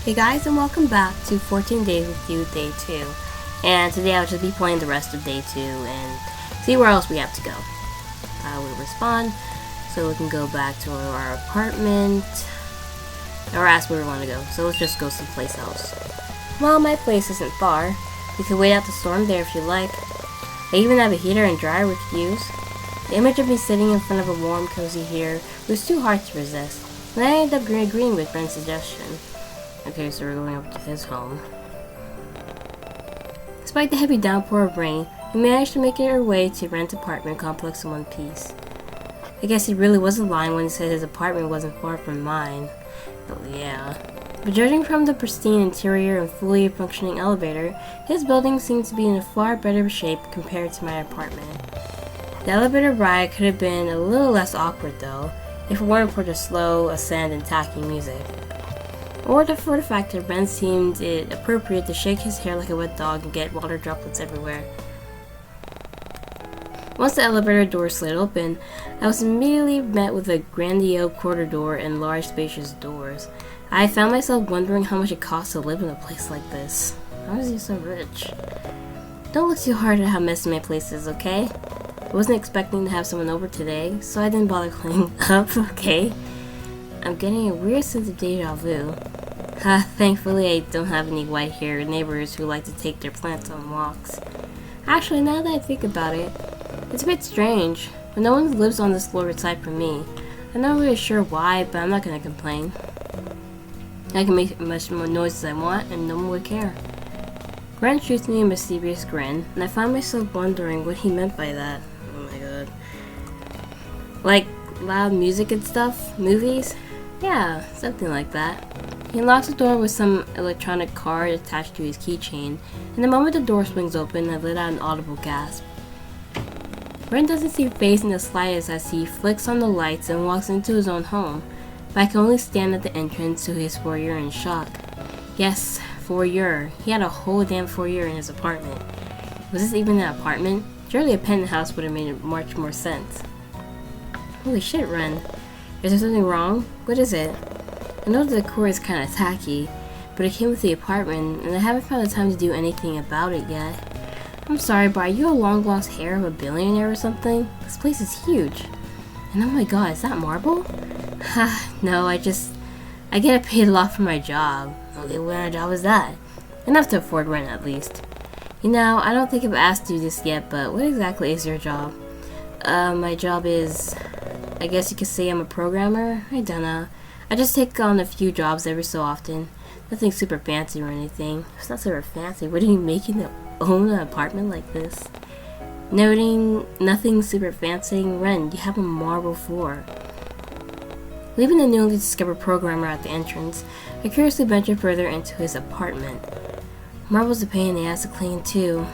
Hey guys, and welcome back to 14 Days with You, Day 2. And today I'll just be playing the rest of Day 2 and see where else we have to go. I will respond so we can go back to our apartment or ask where we want to go. So let's just go someplace else. Well, my place isn't far. We could wait out the storm there if you like. I even have a heater and dryer we could use. The image of me sitting in front of a warm, cozy heater was too hard to resist, and I ended up agreeing with Brent's suggestion. Okay, so we're going over to his home. Despite the heavy downpour of rain, we managed to make our way to Brent's apartment complex in one piece. I guess he really wasn't lying when he said his apartment wasn't far from mine. Oh yeah. But judging from the pristine interior and fully functioning elevator, his building seemed to be in a far better shape compared to my apartment. The elevator ride could have been a little less awkward though, if it weren't for the slow ascent and tacky music. Or for the fact that Ben seemed it appropriate to shake his hair like a wet dog and get water droplets everywhere. Once the elevator door slid open, I was immediately met with a grandiose corridor door and large spacious doors. I found myself wondering how much it costs to live in a place like this. How is he so rich? Don't look too hard at how messy my place is, okay? I wasn't expecting to have someone over today, so I didn't bother cleaning up, okay? I'm getting a weird sense of deja vu. Thankfully I don't have any white-haired neighbors who like to take their plants on walks. Actually, now that I think about it, it's a bit strange, but no one lives on this floor aside from me. I'm not really sure why, but I'm not gonna complain. I can make as much more noise as I want, and no one would care. Grant shoots me a mysterious grin, and I find myself wondering what he meant by that. Oh my god. Like, loud music and stuff? Movies? Yeah, something like that. He unlocks the door with some electronic card attached to his keychain, and the moment the door swings open, I let out an audible gasp. Brent doesn't seem phased in the slightest as he flicks on the lights and walks into his own home, but I can only stand at the entrance to his foyer in shock. Yes, foyer. He had a whole damn foyer in his apartment. Was this even an apartment? Surely a penthouse would have made much more sense. Holy shit, Ren. Is there something wrong? What is it? I know the decor is kinda tacky, but it came with the apartment, and I haven't found the time to do anything about it yet. I'm sorry, but are you a long lost hair of a billionaire or something? This place is huge. And oh my god, is that marble? No, I get paid a lot for my job. Okay, what kind of job is that? Enough to afford rent at least. You know, I don't think I've asked you this yet, but what exactly is your job? My job is, I guess you could say I'm a programmer? I don't know. I just take on a few jobs every so often. Nothing super fancy or anything. It's not super fancy. What are you making to own an apartment like this? Noting nothing super fancy. Ren, you have a marble floor. Leaving the newly discovered programmer at the entrance, I curiously ventured further into his apartment. Marble's a pain in the ass to clean too.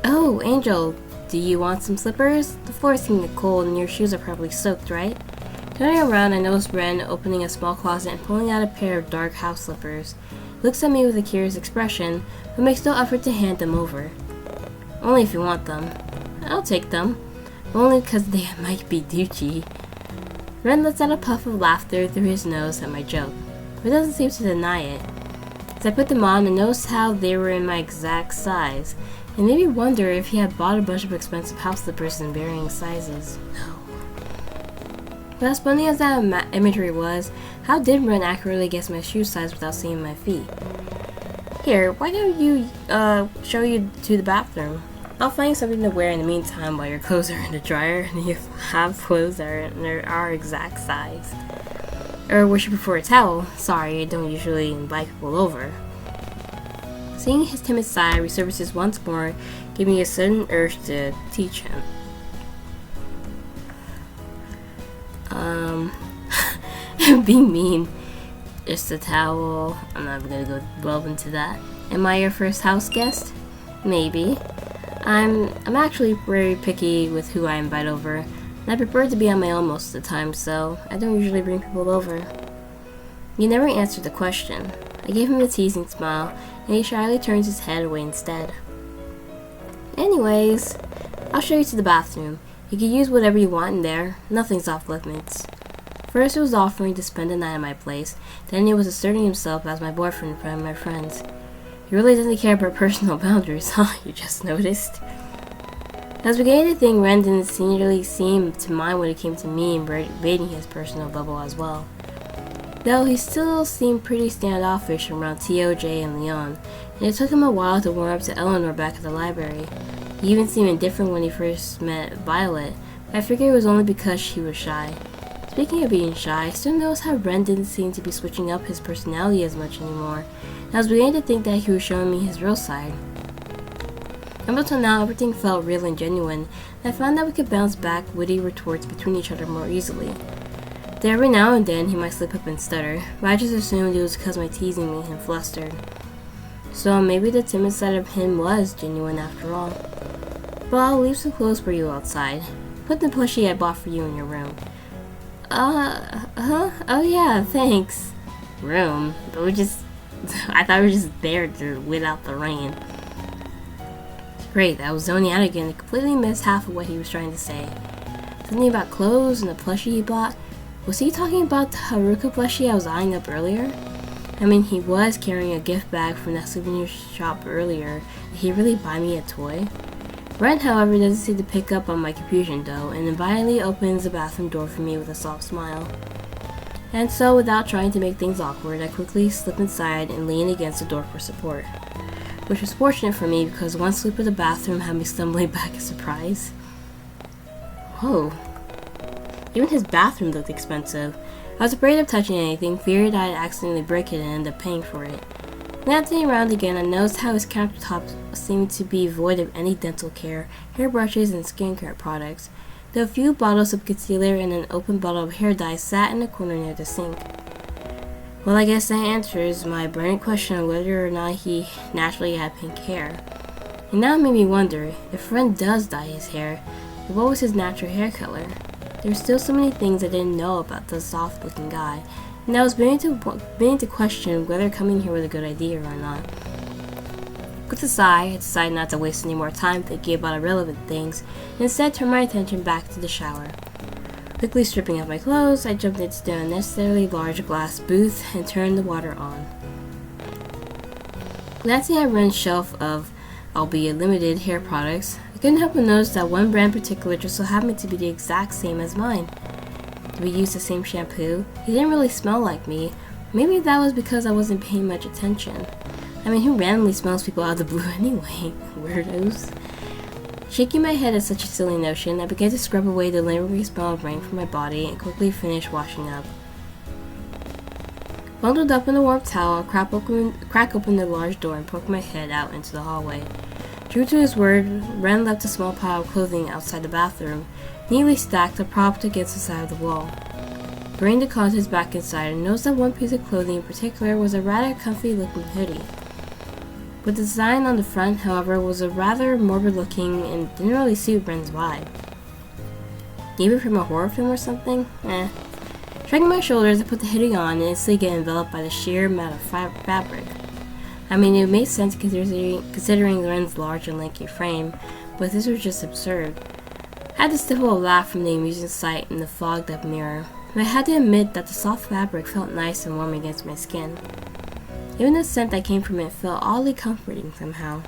Oh, Angel, do you want some slippers? The floor is getting cold and your shoes are probably soaked, right? Turning around, I noticed Ren opening a small closet and pulling out a pair of dark house slippers. He looks at me with a curious expression, but makes no effort to hand them over. Only if you want them. I'll take them. Only because they might be Gucci. Ren lets out a puff of laughter through his nose at my joke, but doesn't seem to deny it. As I put them on, I noticed how they were in my exact size, and made me wonder if he had bought a bunch of expensive house slippers in varying sizes. But as funny as that imagery was, how did Ren accurately guess my shoe size without seeing my feet? Here, why don't you show you to the bathroom? I'll find something to wear in the meantime while your clothes are in the dryer and you have clothes that are our exact size. Or would you prefer a towel? Sorry, I don't usually invite people over. Seeing his timid side resurfaces once more gave me a sudden urge to teach him. Being mean. Just a towel. I'm not gonna go delve into that. Am I your first house guest? Maybe. I'm actually very picky with who I invite over, and I prefer to be on my own most of the time, so I don't usually bring people over. He never answered the question. I gave him a teasing smile, and he shyly turns his head away instead. Anyways, I'll show you to the bathroom. You can use whatever you want in there. Nothing's off limits. First, he was offering to spend the night at my place. Then he was asserting himself as my boyfriend in front of my friends. He really doesn't care about personal boundaries, huh? You just noticed? I was beginning to think Ren didn't really seem to mind when it came to me invading his personal bubble as well. Though he still seemed pretty standoffish around TOJ and Leon, and it took him a while to warm up to Eleanor back at the library. He even seemed indifferent when he first met Violet, but I figured it was only because she was shy. Speaking of being shy, I still noticed how Ren didn't seem to be switching up his personality as much anymore, and I was beginning to think that he was showing me his real side. Up until now, everything felt real and genuine, and I found that we could bounce back witty retorts between each other more easily. Though every now and then he might slip up and stutter, but I just assumed it was because my teasing made him flustered. So maybe the timid side of him was genuine after all. But I'll leave some clothes for you outside. Put the plushie I bought for you in your room. Oh yeah, thanks. Room? But I thought we were just there to wait out the rain. Great, I was zoning out again and completely missed half of what he was trying to say. Something about clothes and the plushie he bought. Was he talking about the Haruka plushie I was eyeing up earlier? I mean, he was carrying a gift bag from that souvenir shop earlier. Did he really buy me a toy? Ren, however, doesn't seem to pick up on my confusion though, and invitingly opens the bathroom door for me with a soft smile. And so, without trying to make things awkward, I quickly slip inside and lean against the door for support. Which was fortunate for me because one sweep of the bathroom had me stumbling back in surprise. Whoa. Even his bathroom looked expensive. I was afraid of touching anything, feared I'd accidentally break it and end up paying for it. Glancing around again, I noticed how his countertops seemed to be void of any dental care, hairbrushes, and skincare products, though a few bottles of concealer and an open bottle of hair dye sat in a corner near the sink. Well, I guess that answers my burning question of whether or not he naturally had pink hair. And now it made me wonder, if Ren does dye his hair, what was his natural hair color? There's still so many things I didn't know about the soft-looking guy, and I was beginning to question whether coming here was a good idea or not. With a sigh, I decided not to waste any more time thinking about irrelevant things, and instead turned my attention back to the shower. Quickly stripping off my clothes, I jumped into the unnecessarily large glass booth and turned the water on. Glancing at Ren's shelf of, albeit limited, hair products, I couldn't help but notice that one brand in particular just so happened to be the exact same as mine. Did we use the same shampoo? He didn't really smell like me. Maybe that was because I wasn't paying much attention. I mean, who randomly smells people out of the blue anyway? Weirdos. Shaking my head at such a silly notion, I began to scrub away the lingering smell of rain from my body and quickly finished washing up. Bundled up in a warm towel, I crack open the large door and poked my head out into the hallway. True to his word, Ren left a small pile of clothing outside the bathroom, neatly stacked and propped against the side of the wall. Bringing the contents back inside, I noticed that one piece of clothing in particular was a rather comfy-looking hoodie. But the design on the front, however, was a rather morbid-looking and didn't really suit Ren's vibe. Maybe from a horror film or something? Shrugging my shoulders, I put the hoodie on and instantly get enveloped by the sheer amount of fabric. I mean, it made sense considering Ren's large and lanky frame, but this was just absurd. I had to stifle a laugh from the amusing sight in the fogged-up mirror, but I had to admit that the soft fabric felt nice and warm against my skin. Even the scent that came from it felt oddly comforting somehow.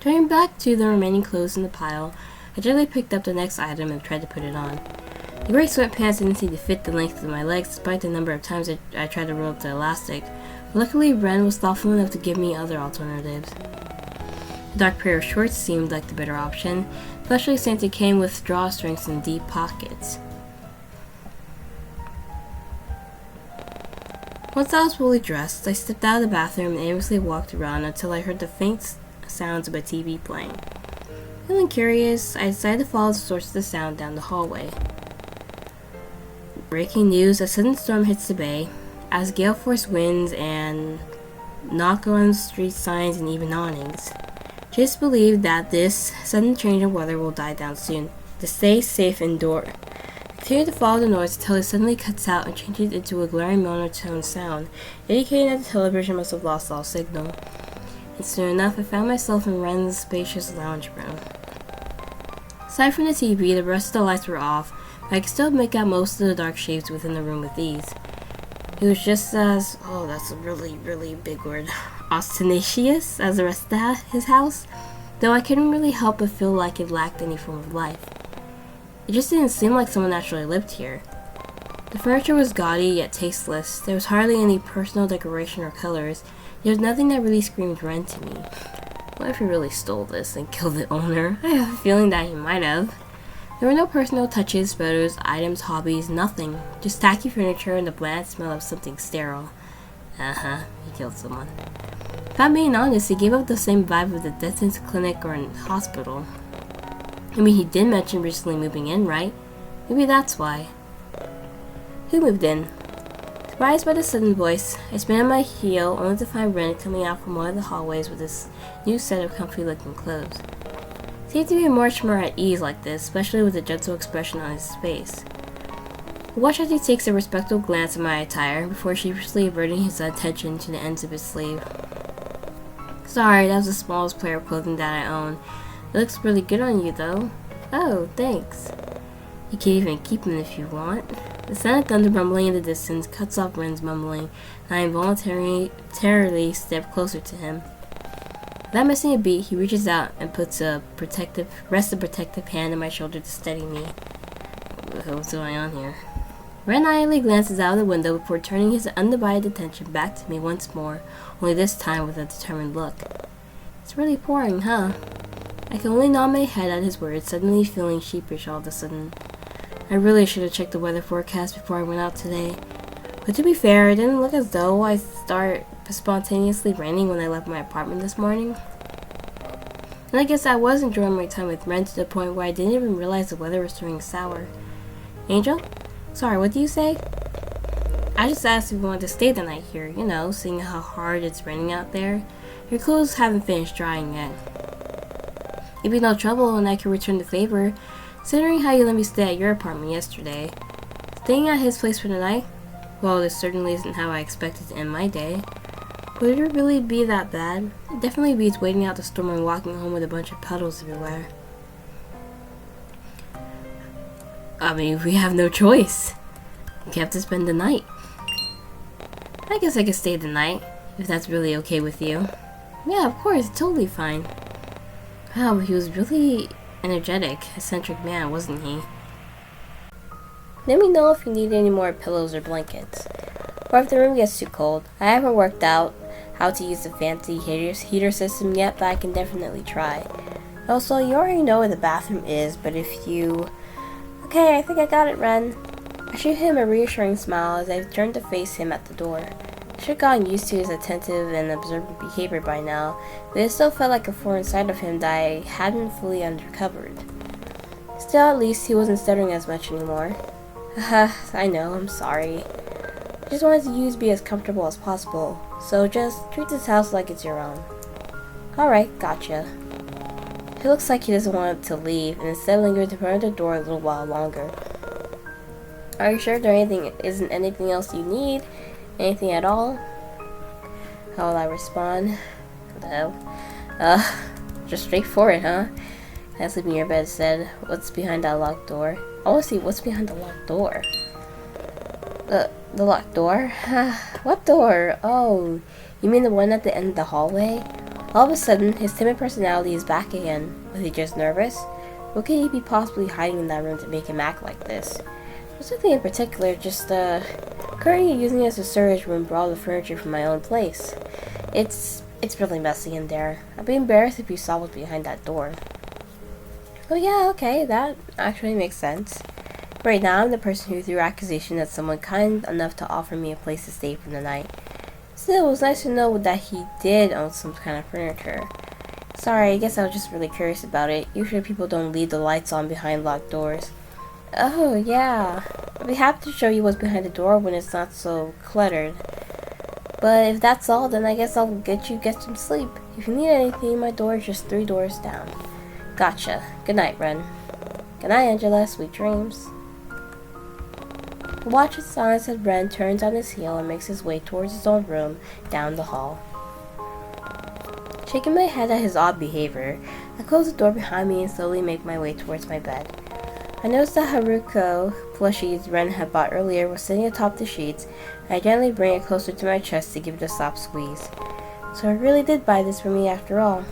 Turning back to the remaining clothes in the pile, I gently picked up the next item and tried to put it on. The gray sweatpants didn't seem to fit the length of my legs despite the number of times I tried to roll up the elastic. Luckily, Ren was thoughtful enough to give me other alternatives. A dark pair of shorts seemed like the better option, especially since it came with drawstrings and deep pockets. Once I was fully dressed, I stepped out of the bathroom and aimlessly walked around until I heard the faint sounds of a TV playing. Feeling curious, I decided to follow the source of the sound down the hallway. Breaking news, a sudden storm hits the bay, as gale force winds and knock on street signs and even awnings. Just believe that this sudden change in weather will die down soon. To stay safe indoor. Continue to follow the noise until it suddenly cuts out and changes into a glaring monotone sound, indicating that the television must have lost all signal. And soon enough, I found myself in Ren's spacious lounge room. Aside from the TV, the rest of the lights were off, I could still make out most of the dark shapes within the room with ease. He was just as, oh, that's a really, really big word, ostentatious as the rest of his house, though I couldn't really help but feel like it lacked any form of life. It just didn't seem like someone actually lived here. The furniture was gaudy yet tasteless. There was hardly any personal decoration or colors. There was nothing that really screamed rent to me. What if he really stole this and killed the owner? I have a feeling that he might have. There were no personal touches, photos, items, hobbies, nothing. Just tacky furniture and the bland smell of something sterile. He killed someone. If I'm being honest, he gave up the same vibe of the dentist clinic or an hospital. I mean, he did mention recently moving in, right? Maybe that's why. Who moved in? Surprised by the sudden voice, I spun on my heel only to find Ren coming out from one of the hallways with his new set of comfy-looking clothes. He seemed to be much more at ease like this, especially with the gentle expression on his face. I watch as he takes a respectful glance at my attire before sheepishly averting his attention to the ends of his sleeve. Sorry, that was the smallest pair of clothing that I own. It looks really good on you, though. Oh, thanks. You can even keep them if you want. The sound of thunder rumbling in the distance cuts off Ren's mumbling, and I involuntarily step closer to him. Without missing a beat, he reaches out and puts a protective hand on my shoulder to steady me. What's going on here? Ren idly glances out of the window before turning his undivided attention back to me once more, only this time with a determined look. It's really pouring, huh? I can only nod my head at his words, suddenly feeling sheepish all of a sudden. I really should have checked the weather forecast before I went out today. But to be fair, it didn't look as though I start spontaneously raining when I left my apartment this morning. And I guess I was enjoying my time with Ren to the point where I didn't even realize the weather was turning sour. Angel? Sorry, what do you say? I just asked if you wanted to stay the night here, you know, seeing how hard it's raining out there. Your clothes haven't finished drying yet. It'd be no trouble and I can return the favor, considering how you let me stay at your apartment yesterday. Staying at his place for the night? Well, this certainly isn't how I expected to end my day. Would it really be that bad? It definitely beats waiting out the storm and walking home with a bunch of puddles everywhere. I mean, we have no choice. We have to spend the night. I guess I could stay the night, if that's really okay with you. Yeah, of course, totally fine. Wow, he was really energetic, eccentric man, wasn't he? Let me know if you need any more pillows or blankets. Or if the room gets too cold. I haven't worked out how to use the fancy heater system yet, but I can definitely try. Also, you already know where the bathroom is, but if you... Okay, I think I got it, Ren. I shoot him a reassuring smile as I turn to face him at the door. I should have gotten used to his attentive and observant behavior by now, but it still felt like a foreign side of him that I hadn't fully uncovered. Still, at least he wasn't stuttering as much anymore. Haha, I know, I'm sorry. I just wanted you to be as comfortable as possible, so just treat this house like it's your own. Alright, gotcha. He looks like he doesn't want to leave, and instead lingers in front of the door a little while longer. Are you sure there isn't anything else you need? Anything at all? How will I respond? What the hell? Just straight for it, huh? I sleep in your bed said, what's behind that locked door? I want to see what's behind the locked door. The locked door? What door? Oh, you mean the one at the end of the hallway? All of a sudden, his timid personality is back again. Was he just nervous? What could he be possibly hiding in that room to make him act like this? There's nothing in particular, just currently using it as a storage room for all the furniture from my own place. It's really messy in there. I'd be embarrassed if you saw what's behind that door. Oh yeah, okay, that actually makes sense. Right now, I'm the person who threw accusation at someone kind enough to offer me a place to stay for the night. Still, it was nice to know that he did own some kind of furniture. Sorry, I guess I was just really curious about it. Usually people don't leave the lights on behind locked doors. Oh, yeah. I'd be happy to show you what's behind the door when it's not so cluttered. But if that's all, then I guess I'll get some sleep. If you need anything, my door is just 3 doors down. Gotcha. Good night, Ren. Good night, Angela. Sweet dreams. The watch in silence as Ren turns on his heel and makes his way towards his own room down the hall. Shaking my head at his odd behavior, I close the door behind me and slowly make my way towards my bed. I noticed that Haruko plushie Ren had bought earlier was sitting atop the sheets, and I gently bring it closer to my chest to give it a soft squeeze. So I really did buy this for me after all.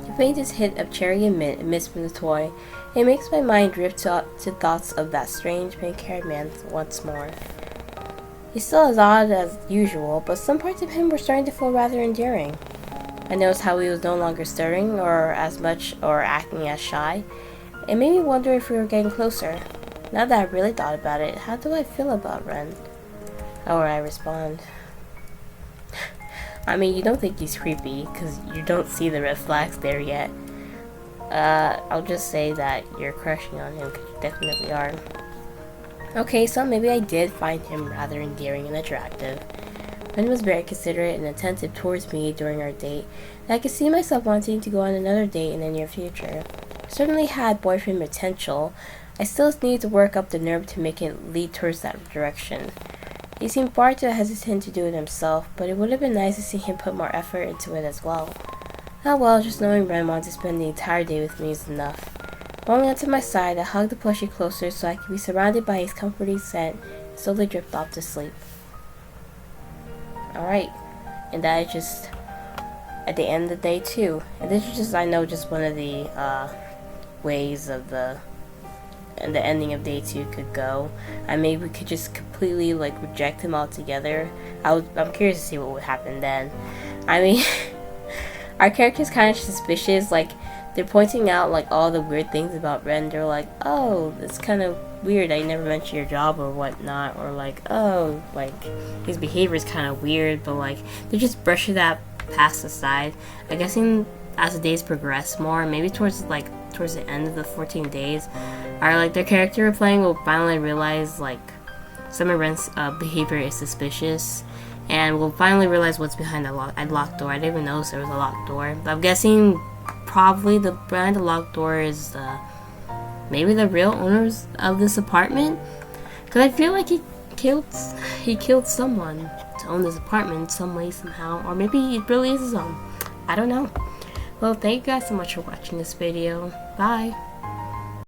The faintest hint of cherry and mint emits from the toy. It makes my mind drift to thoughts of that strange pink-haired man once more. He's still as odd as usual, but some parts of him were starting to feel rather endearing. I noticed how he was no longer stirring or as much or acting as shy. It made me wonder if we were getting closer. Now that I really thought about it, how do I feel about Ren? How would I respond? I mean, you don't think he's creepy, because you don't see the red flags there yet. I'll just say that you're crushing on him, because you definitely are. Okay, so maybe I did find him rather endearing and attractive. Ren was very considerate and attentive towards me during our date, and I could see myself wanting to go on another date in the near future. I certainly had boyfriend potential. I still needed to work up the nerve to make it lead towards that direction. He seemed far too hesitant to do it himself, but it would have been nice to see him put more effort into it as well. Oh well, just knowing Ren wanted to spend the entire day with me is enough. Rolling onto my side, I hugged the plushie closer so I could be surrounded by his comforting scent and slowly drift off to sleep. Alright, and that is just at the end of the day too. And this is just, I know, just one of the ways of the ending of day 2 could go. I mean, we could just completely reject him altogether. I'm curious to see what would happen then. I mean, our character's kind of suspicious. They're pointing out all the weird things about Ren. They're like, oh, it's kind of weird I never mentioned your job or whatnot, or oh, his behavior is kind of weird, but they're just brushing that past aside. I'm guessing as the days progress more, maybe towards the end of the 14 days, their character playing will finally realize some of Ren's behavior is suspicious, and we'll finally realize what's behind that locked door. I didn't even notice there was a locked door. But I'm guessing probably behind the locked door is maybe the real owners of this apartment, because I feel like he killed someone to own this apartment some way, somehow, or maybe it really is his own. I don't know. Well, thank you guys so much for watching this video. Bye.